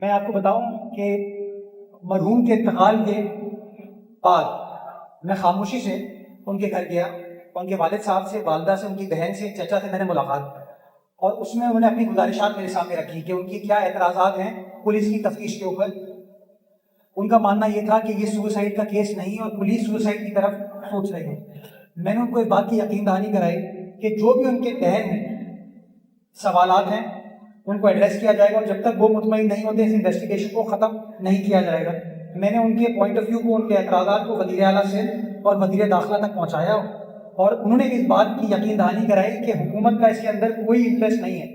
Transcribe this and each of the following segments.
میں آپ کو بتاؤں کہ مرحوم کے انتقال کے بعد میں خاموشی سے ان کے گھر گیا، ان کے والد صاحب سے، والدہ سے، ان کی بہن سے، چچا سے میں نے ملاقات، اور اس میں انہوں نے اپنی گزارشات میرے سامنے رکھی کہ ان کی کیا اعتراضات ہیں پولیس کی تفتیش کے اوپر۔ ان کا ماننا یہ تھا کہ یہ سوسائڈ کا کیس نہیں ہے اور پولیس سوسائڈ کی طرف سوچ رہی ہے۔ میں نے ان کو اس بات کی یقین دہانی کرائی کہ جو بھی ان کے ذہن میں سوالات ہیں ان کو ایڈریس کیا جائے گا، اور جب تک وہ مطمئن نہیں ہوتے اس انویسٹیگیشن کو ختم نہیں کیا جائے گا۔ میں نے ان کے پوائنٹ آف ویو کو، ان کے اعتراضات کو وزیر اعلیٰ سے اور وزیر داخلہ تک پہنچایا، اور انہوں نے اس بات کی یقین دہانی کرائی کہ حکومت کا اس کے اندر کوئی انٹرسٹ نہیں ہے۔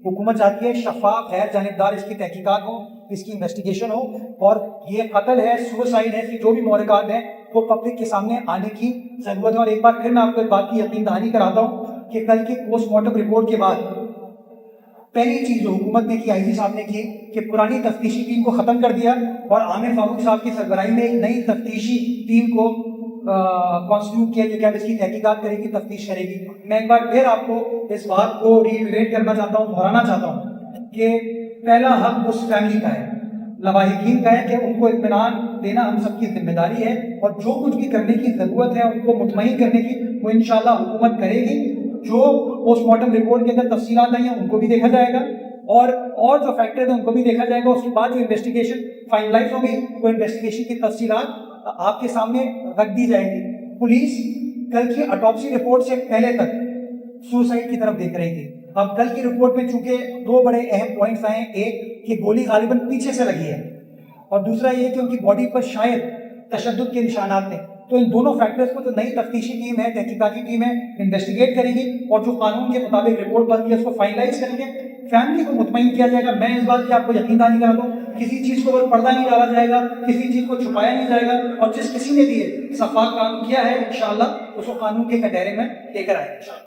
حکومت چاہتی ہے شفاف، غیر جانبدار اس کی تحقیقات ہو، اس کی انویسٹیگیشن ہو، اور یہ قتل ہے، سوسائڈ ہے، کہ جو بھی محرکات ہیں وہ پبلک کے سامنے آنے کی ضرورت ہے۔ اور ایک بار پھر میں آپ کو اس بات کی یقین دہانی کراتا ہوں کہ کل کی پوسٹ مارٹم رپورٹ کے بعد پہلی چیز جو حکومت نے کی، آئی جی صاحب نے کی، کہ پرانی تفتیشی ٹیم کو ختم کر دیا اور عامر فاروق صاحب کی سربراہی میں ایک نئی تفتیشی ٹیم کو کانسٹیٹیوٹ کیا جو کہ اب اس کی تحقیقات کرے گی، تفتیش کرے گی۔ میں ایک بار پھر آپ کو اس بات کو ریٹریٹ کرنا چاہتا ہوں، دہرانا چاہتا ہوں کہ پہلا حق اس فیملی کا ہے، لواحقین کا ہے، کہ ان کو اطمینان دینا ہم سب کی ذمہ داری ہے، اور جو کچھ بھی کرنے کی ضرورت ہے ان کو مطمئن کرنے کی وہ انشاءاللہ حکومت کرے گی۔ جو پوسٹ مارٹم رپورٹ کے اندر تفصیلات آئی ہیں ان کو بھی دیکھا جائے گا، اور جو فیکٹرز ہیں ان کو بھی دیکھا جائے گا۔ اس کے بعد جو انویسٹیگیشن فائنلائز ہوگی وہ انویسٹیگیشن کی تفصیلات آپ کے سامنے رکھ دی جائے گی۔ پولیس کل کی آٹوپسی رپورٹ سے پہلے تک سوسائڈ کی طرف دیکھ رہی تھی۔ اب کل کی رپورٹ میں چونکہ دو بڑے اہم پوائنٹس آئے ہیں، ایک کہ گولی غالباً پیچھے سے لگی ہے، اور دوسرا یہ کہ ان کی باڈی پر شاید تشدد کے نشانات تھے۔ تو ان دونوں فیکٹرز کو جو نئی تفتیشی ٹیم ہے، تحقیقاتی ٹیم ہے، انویسٹیگیٹ کرے گی، اور جو قانون کے مطابق رپورٹ بنتی ہے اس کو فائنلائز کریں گے۔ فیملی کو مطمئن کیا جائے گا۔ میں اس بات کی آپ کو یقین دہانی کراتا ہوں کسی چیز کو پردہ نہیں ڈالا جائے گا، کسی چیز کو چھپایا نہیں جائے گا، اور جس کسی نے بھی شفاف کام کیا ہے انشاءاللہ اس کو قانون کے دائرے میں لے کر آئے گا۔